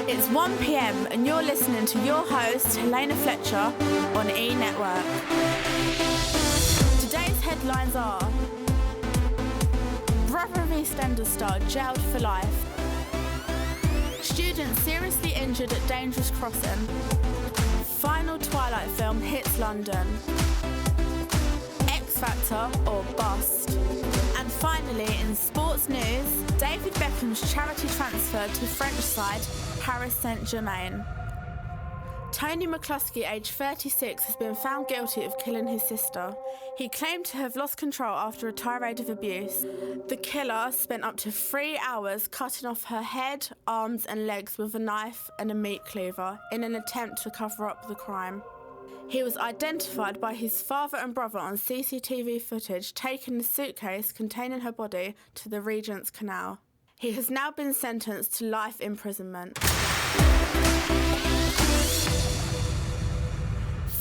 It's 1 p.m. and you're listening to your host, Helena Fletcher, on E! Network. Today's headlines are: Brother of EastEnders star jailed for life. Student seriously injured at dangerous crossing. Final Twilight film hits London. X Factor or bust. And finally, in sports news, David Beckham's charity transfer to French side Paris Saint-Germain. Tony McCluskey, aged 36, has been found guilty of killing his sister. He claimed to have lost control after a tirade of abuse. The killer spent up to 3 hours cutting off her head, arms and legs with a knife and a meat cleaver in an attempt to cover up the crime. He was identified by his father and brother on CCTV footage taking the suitcase containing her body to the Regent's Canal. He has now been sentenced to life imprisonment.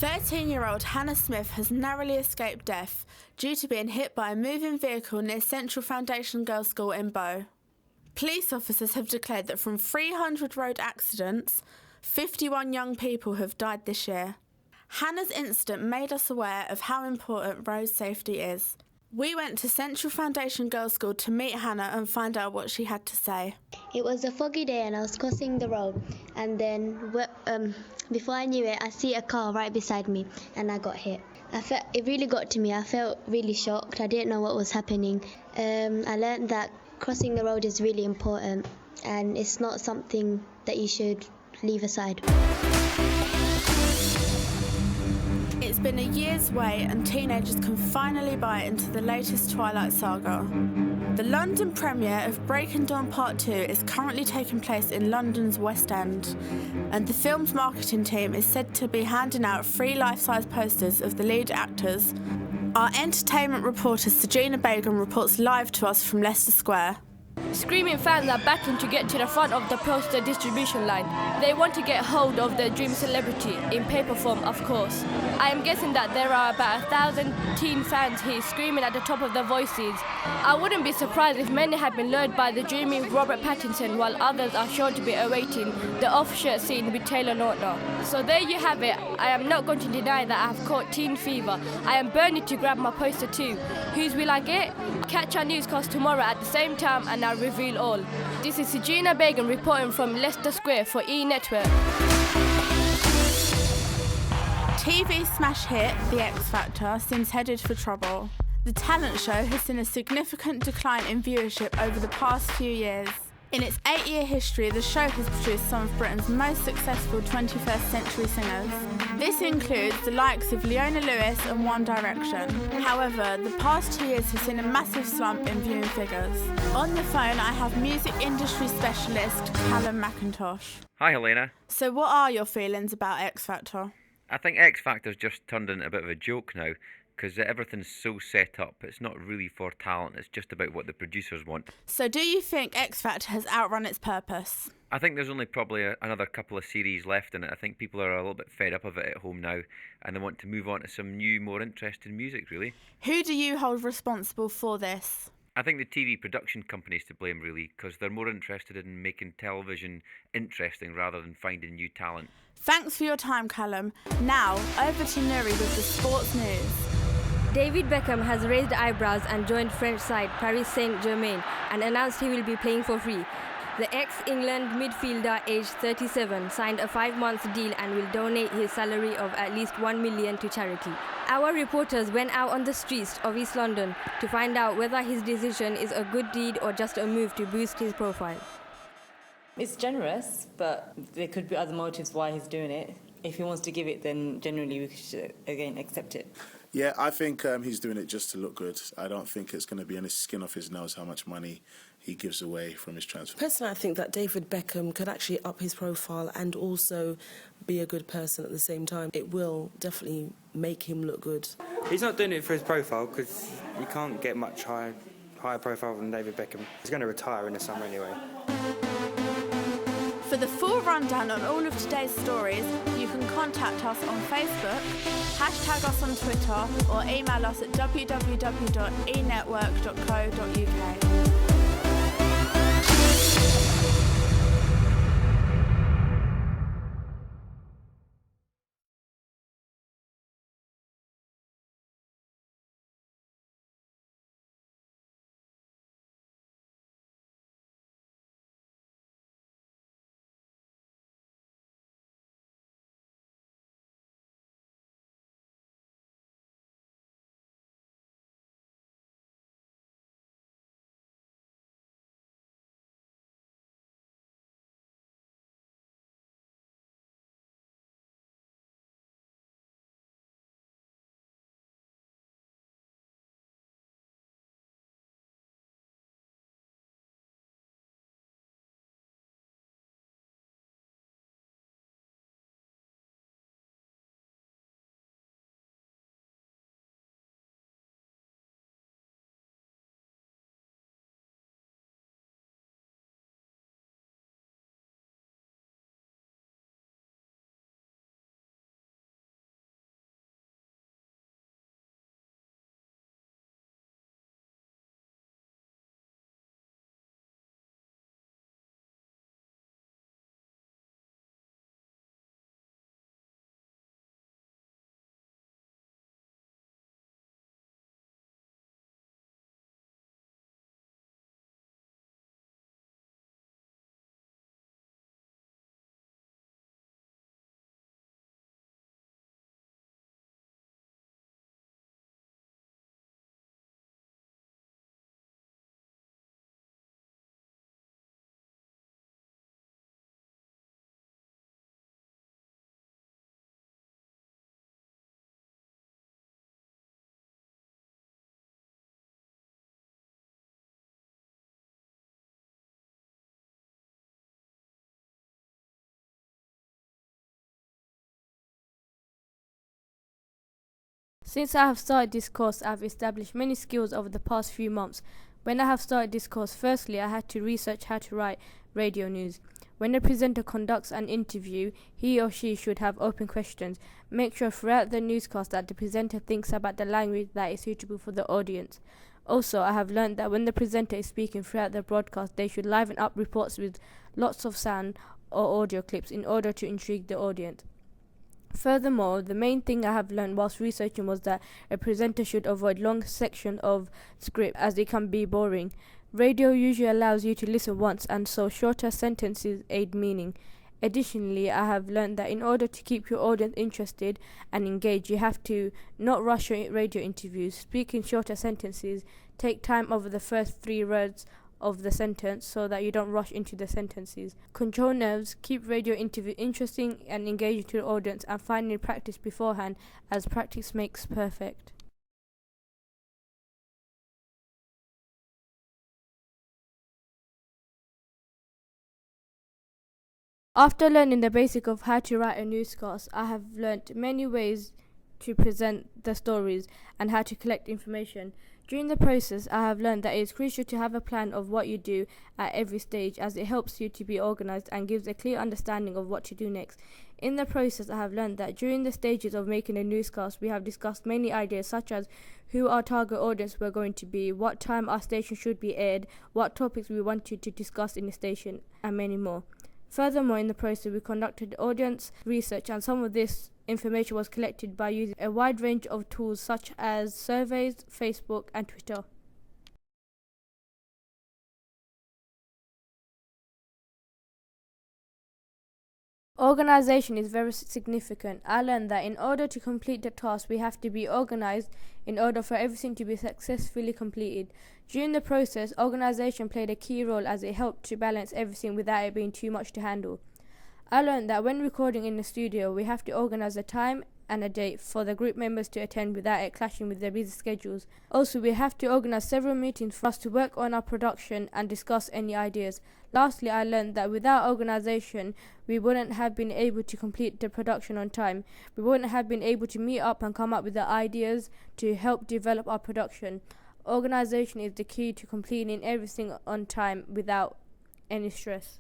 13-year-old Hannah Smith has narrowly escaped death due to being hit by a moving vehicle near Central Foundation Girls' School in Bow. Police officers have declared that from 300 road accidents, 51 young people have died this year. Hannah's incident made us aware of how important road safety is. We went to Central Foundation Girls' School to meet Hannah and find out what she had to say. It was a foggy day and I was crossing the road, and then before I knew it, I see a car right beside me and I got hit. It really got to me. I felt really shocked. I didn't know what was happening. I learned that crossing the road is really important and it's not something that you should leave aside. It's been a year's wait and teenagers can finally buy into the latest Twilight saga. The London premiere of Breaking Dawn Part 2 is currently taking place in London's West End, and the film's marketing team is said to be handing out free life-size posters of the lead actors. Our entertainment reporter Sajina Begum reports live to us from Leicester Square. Screaming fans are backing to get to the front of the poster distribution line. They want to get hold of their dream celebrity, in paper form of course. I am guessing that there are about 1,000 teen fans here screaming at the top of their voices. I wouldn't be surprised if many have been lured by the dreaming Robert Pattinson, while others are sure to be awaiting the off-shirt scene with Taylor Lautner. So there you have it. I am not going to deny that I have caught teen fever. I am burning to grab my poster too. Whose will I get? Catch our newscast tomorrow at the same time and I'll reveal all. This is Sajina Begum reporting from Leicester Square for E! Network. TV smash hit The X Factor seems headed for trouble. The talent show has seen a significant decline in viewership over the past few years. In its 8-year history, the show has produced some of Britain's most successful 21st century singers. This includes the likes of Leona Lewis and One Direction. However, the past 2 years have seen a massive slump in viewing figures. On the phone, I have music industry specialist Callum McIntosh. Hi, Helena. So what are your feelings about X Factor? I think X Factor's just turned into a bit of a joke now, because everything's so set up. It's not really for talent, it's just about what the producers want. So do you think X Factor has outrun its purpose? I think there's only probably another couple of series left in it. I think people are a little bit fed up of it at home now, and they want to move on to some new, more interesting music, really. Who do you hold responsible for this? I think the TV production company's to blame, really, because they're more interested in making television interesting rather than finding new talent. Thanks for your time, Callum. Now, over to Nuri with the sports news. David Beckham has raised eyebrows and joined French side Paris Saint-Germain and announced he will be playing for free. The ex-England midfielder, aged 37, signed a 5-month deal and will donate his salary of at least $1 million to charity. Our reporters went out on the streets of East London to find out whether his decision is a good deed or just a move to boost his profile. It's generous, but there could be other motives why he's doing it. If he wants to give it, then generally we should, again, accept it. Yeah, I think he's doing it just to look good. I don't think it's going to be any skin off his nose how much money he gives away from his transfer. Personally, I think that David Beckham could actually up his profile and also be a good person at the same time. It will definitely make him look good. He's not doing it for his profile because you can't get much higher profile than David Beckham. He's going to retire in the summer anyway. For the full rundown on all of today's stories, you can contact us on Facebook, hashtag us on Twitter, or email us at www.enetwork.co.uk. Since I have started this course, I have established many skills over the past few months. When I have started this course, firstly, I had to research how to write radio news. When a presenter conducts an interview, he or she should have open questions. Make sure throughout the newscast that the presenter thinks about the language that is suitable for the audience. Also, I have learned that when the presenter is speaking throughout the broadcast, they should liven up reports with lots of sound or audio clips in order to intrigue the audience. Furthermore, the main thing I have learned whilst researching was that a presenter should avoid long sections of script as they can be boring. Radio usually allows you to listen once, and so shorter sentences aid meaning. Additionally, I have learned that in order to keep your audience interested and engaged, you have to not rush your radio interviews, speak in shorter sentences, take time over the first 3 words of the sentence so that you don't rush into the sentences. Control nerves, keep radio interview interesting and engaging to the audience, and finally practice beforehand, as practice makes perfect. After learning the basic of how to write a newscast, I have learnt many ways to present the stories and how to collect information. During the process, I have learned that it is crucial to have a plan of what you do at every stage, as it helps you to be organised and gives a clear understanding of what to do next. In the process, I have learned that during the stages of making a newscast, we have discussed many ideas such as who our target audience were going to be, what time our station should be aired, what topics we wanted to discuss in the station, and many more. Furthermore, in the process, we conducted audience research, and some of this information was collected by using a wide range of tools such as surveys, Facebook, and Twitter. Organisation is very significant. I learned that in order to complete the task, we have to be organised in order for everything to be successfully completed. During the process, organisation played a key role as it helped to balance everything without it being too much to handle. I learned that when recording in the studio, we have to organise a time and a date for the group members to attend without it clashing with their busy schedules. Also, we have to organise several meetings for us to work on our production and discuss any ideas. Lastly, I learned that without organisation, we wouldn't have been able to complete the production on time. We wouldn't have been able to meet up and come up with the ideas to help develop our production. Organisation is the key to completing everything on time without any stress.